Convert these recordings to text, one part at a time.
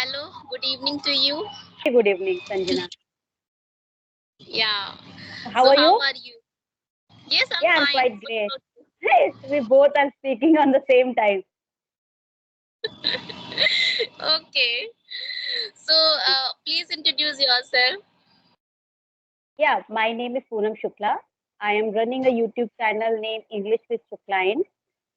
Hello, good evening to you. Very good evening, Sanjana. Yeah. How So are how you? are you? Yes, I'm Yeah, I'm fine. quite What great. about you? We both are speaking on the same time. Okay. So please introduce yourself. Yeah, my name is Poonam Shukla. I am running a YouTube channel named Englishwithshuklaeen,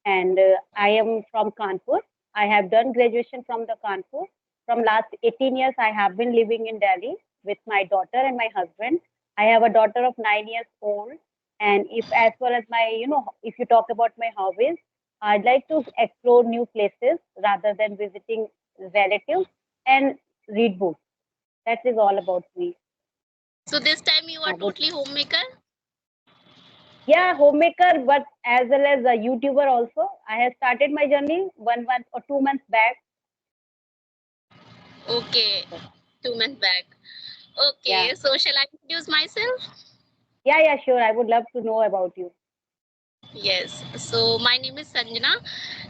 and I am from Kanpur. I have done graduation from the Kanpur. From last 18 years, I have been living in Delhi with my daughter and my husband. I have a daughter of 9 years old, and if as well as my, if you talk about my hobbies, I'd like to explore new places rather than visiting relatives and read books. That is all about me. So this time you are Would totally homemaker? Yeah, homemaker, but as well as a YouTuber also. I have started my journey 1 month or 2 months back. Okay. 2 months back. Yeah, Okay. So shall I introduce myself? yeah, sure. I would love to know about you. Yes. So my name is Sanjana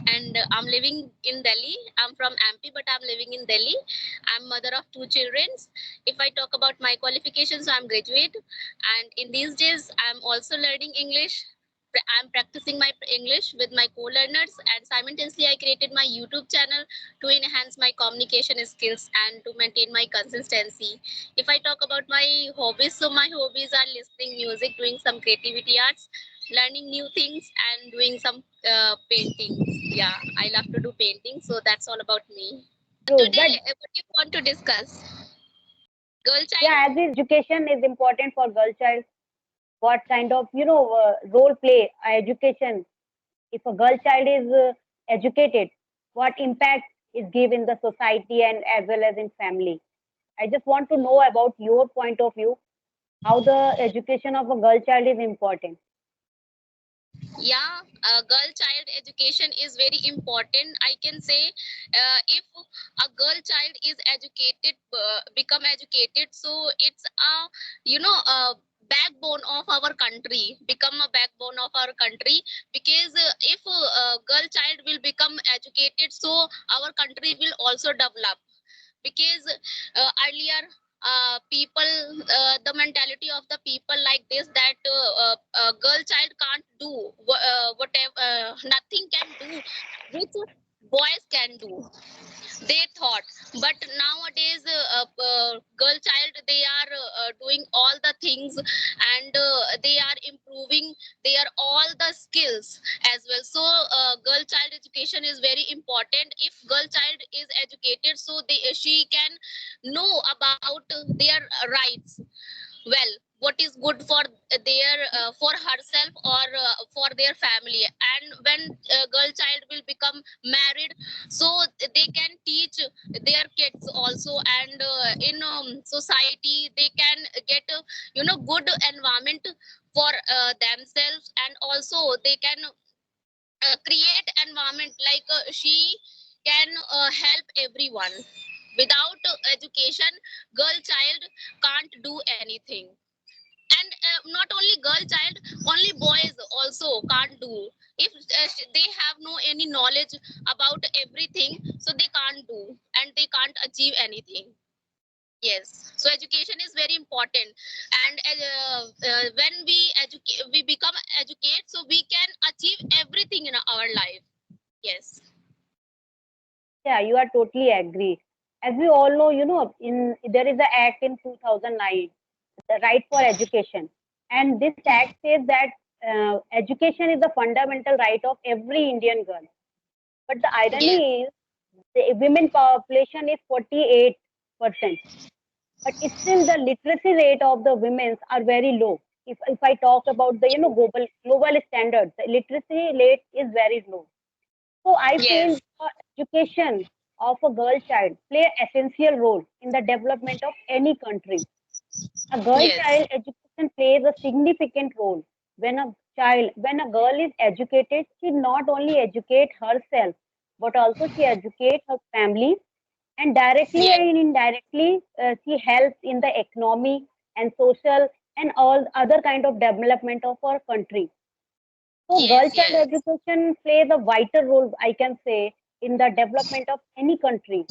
and I'm living in Delhi. I'm from MP, but I'm living in Delhi. I'm mother of two children. If I talk about my qualifications, so I'm graduate, and in these days I'm also learning English. I'm practicing my English with my co-learners, and simultaneously I created my YouTube channel to enhance my communication skills and to maintain my consistency. If I talk about my hobbies, so my hobbies are listening music, doing some creativity arts, learning new things, and doing some painting. Yeah, I love to do painting, so that's all about me. Good, Today, but what do you want to discuss? Girl child? yeah, as is education is important for girl child. What kind of role play education? If a girl child is educated, what impact is give in the society and as well as in family? I just want to know about your point of view. How the education of a girl child is important. Yeah, girl child education is very important. I can say if a girl child is educated, become educated, so it's a a backbone of our country, become a backbone of our country, because if a girl child will become educated, so our country will also develop. Because earlier people, the mentality of the people like this, that a girl child can't do whatever, nothing can do which boys can do, they thought. But nowadays girl child, they are doing all the things, and they are improving their all the skills as well. So girl child education is very important. If girl child is educated, so she can know about their rights well, what is good for their for herself or for their family. And when girl child will become married, so they can teach their kids also, and in society they can get good environment for themselves, and also they can create environment like she can help everyone. Without education, girl child can't do anything. And not only girl child, only boys also can't do. If they have no any knowledge about everything, so they can't do and they can't achieve anything. Yes, so education is very important. And when we educate, we become educate, so we can achieve everything in our life. Yes. Yeah, you are totally agree. As we all know, in there is an act in 2009, the right for education, and this act says that education is the fundamental right of every Indian girl. But the Yes. irony is, the women population is 48%, but still the literacy rate of the women's are very low. If I talk about the global standards, the literacy rate is very low. So I feel Yes. education of a girl child play essential role in the development of any country. A girl Yes. child education plays a significant role. When a girl is educated, she not only educate herself, but also she educates her family, and directly Yes. and indirectly she helps in the economy and social and all other kind of development of our country. So girl Yes. child Yes. education plays a vital role, I can say, in the development of any country.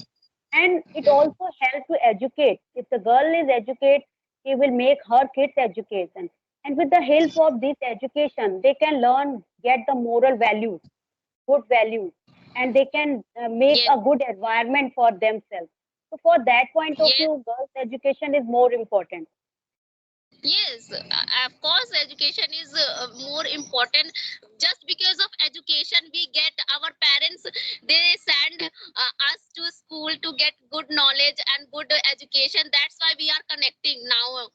And it also helps to educate. If the girl is educated, she will make her kids education. And with the help of this education, they can learn, get the moral values, good values, and they can make Yes. a good environment for themselves. So, for that point of Yes. view, girls' education is more important. Yes, of course, education is more important. Just because of education, we get our parents, they send us to school to get good knowledge and good education. That's why we are connecting now.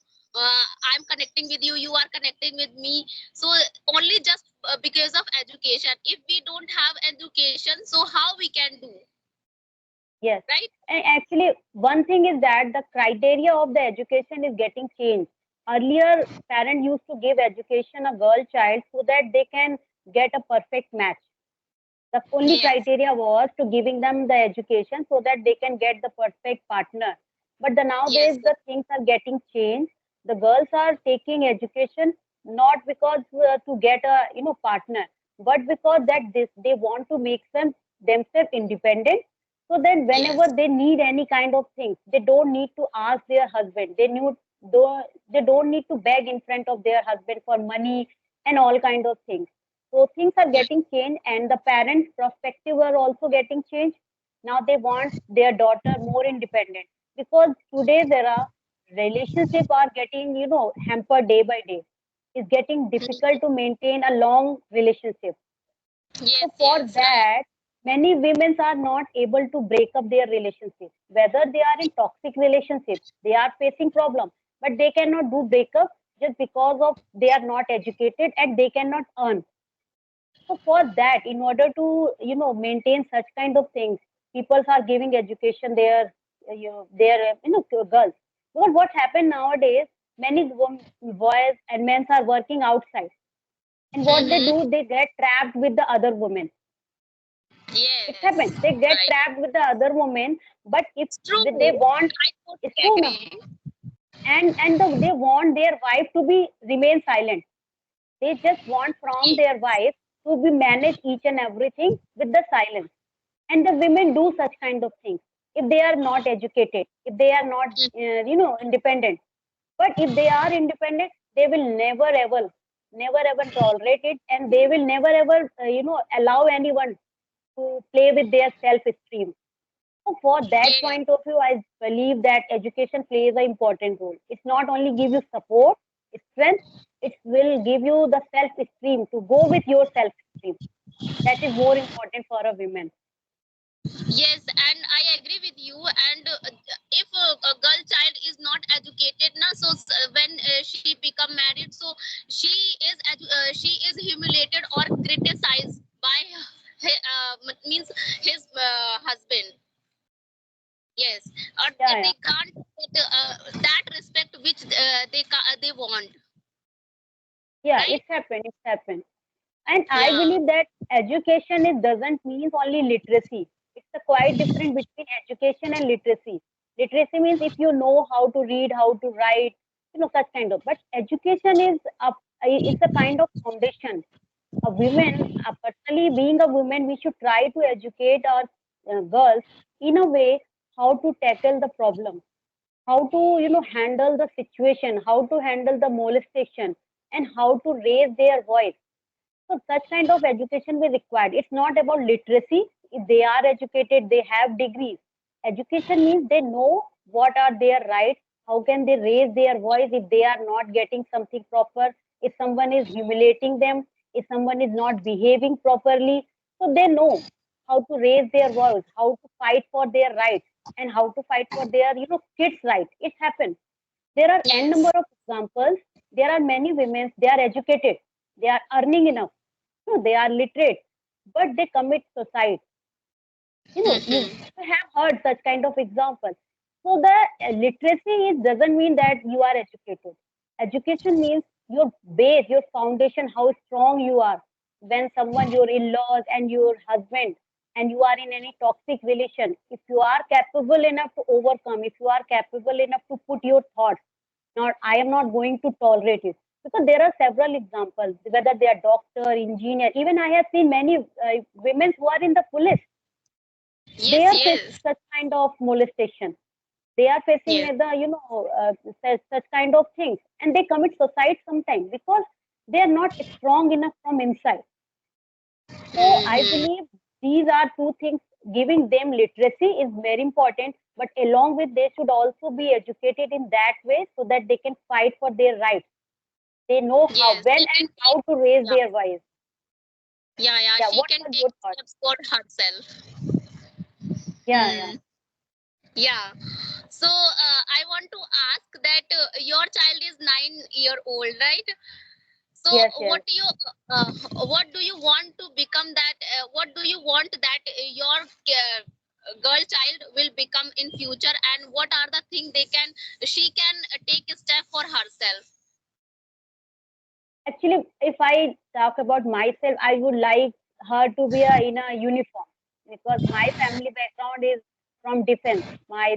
I'm connecting with you, you are connecting with me. So, only just because of education. If we don't have education, so how we can do, Yes. right? And actually, one thing is that the criteria of the education is getting changed. Earlier, parents used to give education a girl child so that they can get a perfect match. The only Yes, criteria was to giving them the education so that they can get the perfect partner. But the yes, nowadays the things are getting changed. The girls are taking education not because to get a partner, but because that this they want to make them themselves independent. So then yes, whenever they need any kind of things, they don't need to ask their husband. They don't need to beg in front of their husband for money and all kind of things. So things are getting changed, and the parents' perspective are also getting changed. Now they want their daughter more independent because today's era relationship are getting hampered day by day. It's getting difficult to maintain a long relationship. yes, So for yes, right. that, many women are not able to break up their relationship. Whether they are in toxic relationships, they are facing problem, but they cannot do breakup just because of they are not educated and they cannot earn. So for that, in order to maintain such kind of things, people are giving education their to girls. Because what happened nowadays, many boys and men are working outside, and what they Mm-hmm. do, they get trapped with the other women. It Yes, happens. They get right. trapped with the other woman, but if It's true. they want, I it's totally true now, agree. they want their wife to be remain silent. They just want from Ye- their wife to be manage each and everything with the silence. And the women do such kind of things if they are not educated, if they are not independent. But if they are independent, they will never ever tolerate it, and they will never ever allow anyone to play with their self esteem. So for that Yes, point of view, I believe that education plays an important role. It's not only give you support, strength, it will give you the self esteem to go with your self esteem. That is more important for a woman. yes, and I agree with you. And if a girl child is not educated, na, so when she become married, so she she is humiliated or criticized by means his husband. Yes, or Yeah, yeah. they can't get that respect which they want, Yeah, right? it's happened. It's happened. And I Yeah. believe that education is doesn't mean only literacy. It's a quite different between education and literacy. Literacy means if you know how to read, how to write, such kind of. But education is it's a kind of foundation. A woman, personally being a woman, we should try to educate our girls in a way how to tackle the problem, how to handle the situation, how to handle the molestation, and how to raise their voice. So such kind of education we required. It's not about literacy. If they are educated, they have degrees. Education means they know what are their rights, how can they raise their voice if they are not getting something proper, if someone is humiliating them, if someone is not behaving properly. So they know how to raise their voice, how to fight for their rights, and how to fight for their kids' rights. It happens. There are n number Yes. of examples. There are many women, they are educated, they are earning enough, they are literate, but they commit suicide. You Mhm. have heard such kind of examples. So the literacy is doesn't mean that you are educated. Education means your base, your foundation, how strong you are. When someone, your in-laws and your husband, and you are in any toxic relation, if you are capable enough to overcome, if you are capable enough to put your thoughts, not I am not going to tolerate it. Because there are several examples, whether they are doctor, engineer, even I have seen many women who are in the police. they Yes, are facing yes, such kind of molestation. They are facing yes. the such kind of things, and they commit suicide sometimes because they are not strong enough from inside. So I Mm-hmm. believe these are two things. Giving them literacy is very important, but along with they should also be educated in that way so that they can fight for their rights. They know how Yes, when they can and take. how to raise Yeah, their voice. yeah, yeah. Yeah, She what can are take your thoughts? steps for herself. Yeah, yeah. Hmm. Yeah. So I want to ask that your child is 9 year old, right? So Yes, yes. uh, what do you want to become that? What do you want that your girl child will become in future, and what are the things she can take a step for herself? Actually, if I talk about myself, I would like her to be in a uniform because my family background is from defense. My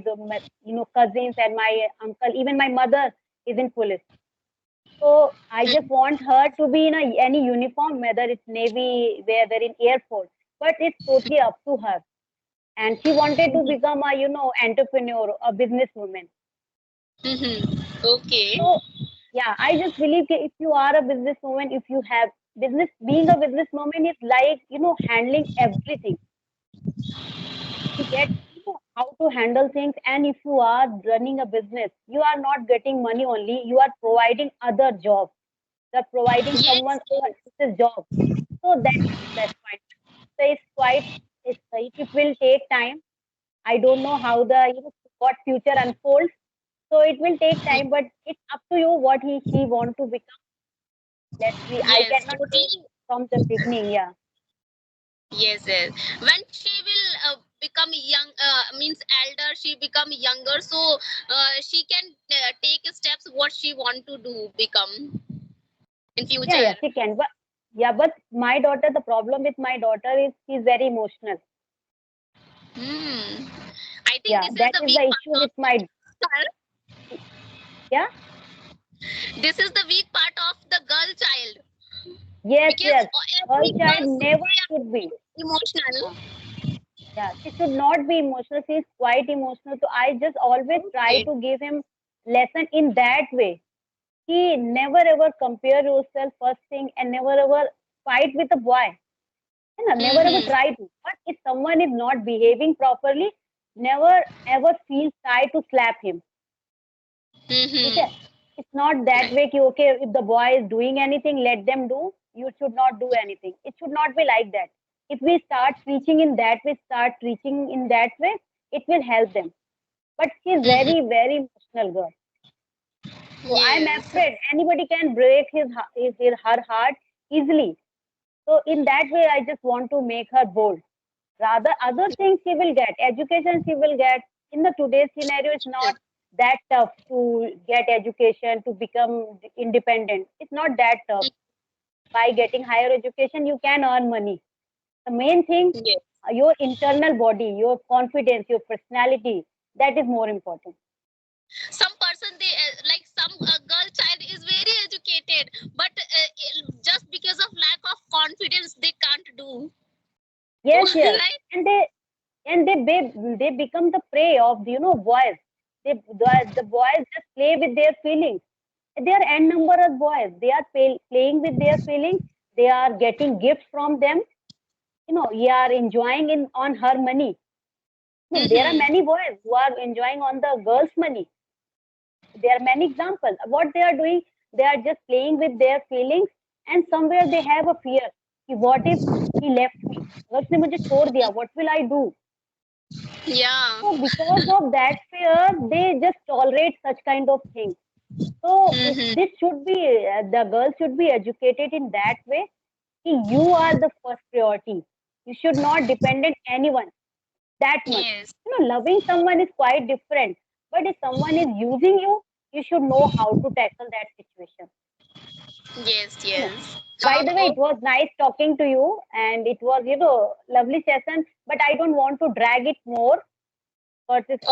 cousins and my uncle, even my mother is in police. So I just want her to be in any uniform, whether it's navy, whether in air force. But it's totally up to her. And she wanted to become a entrepreneur, a businesswoman. Mm-hmm. Okay. So yeah, I just believe that if you are a businesswoman, if you have business, being a businesswoman is like handling everything. You get how to handle things, and if you are running a business, you are not getting money only. You are providing other jobs. You are providing Yes. someone else's job. So that's the plus point. So it's quite. It will take time. I don't know how what future unfolds. So it will take time, but it's up to you what he want to become. Let's see. I Yes. cannot say Totally. from the beginning. Yeah. Yes, yes. When she will become young, means elder, she become younger, so she can take steps what she want to do become in Yeah, yeah, future. she can. But yeah, but my daughter, the problem with my daughter is she's very emotional. Hmm. I think Yeah, this is that the is weak the issue part of with my. girl. Yeah. This is the weak part of the girl child Yes, because yes. Her every child girls never they should be. are emotional. Yeah, yeah. She should not be emotional. She's quite emotional. So I just always try Okay. to give him lesson in that way. He never ever compare yourself first thing and never ever fight with a boy. You know, never ever Mm-hmm. try to. But if someone is not behaving properly, never ever feel shy to slap him. Okay, Mm-hmm. it's not that Right. way. Ki, okay, if the boy is doing anything, let them do. You should not do anything. It should not be like that. If we start preaching in that way, start preaching in that way, it will help them. But she's Mm-hmm. very, very emotional girl. So I'm Yes. afraid anybody can break her heart easily. So in that way, I just want to make her bold. Rather, other things she will get, education she will get. In the today's scenario, it's not that tough to get education to become independent. It's not that tough. By getting higher education, you can earn money. The main thing, Yes. your internal body, your confidence, your personality, that is more important. Some person they like some girl child is very educated, but just because of lack of confidence they can't do. Yes, yes, Right. and they become the prey of boys. The boys just play with their feelings. There are n number of boys. They are playing with their feelings. They are getting gifts from them. You are enjoying in on her money. No, there are Mm-hmm. many boys who are enjoying on the girl's money. There are many examples. What they are doing, they are just playing with their feelings, and somewhere they have a fear. कि what if he left me? अगर उसने मुझे छोड़ दिया, what will I do? Yeah. So because of that fear, they just tolerate such kind of things. So Mm-hmm. this should be the girl should be educated in that way. कि you are the first priority. You should not depend on anyone that much. Yes. Loving someone is quite different. But if someone is using you, you should know how to tackle that situation. Yes. You know. Yes. By the way, Oh, it was nice talking to you, and it was lovely session. But I don't want to drag it more because it's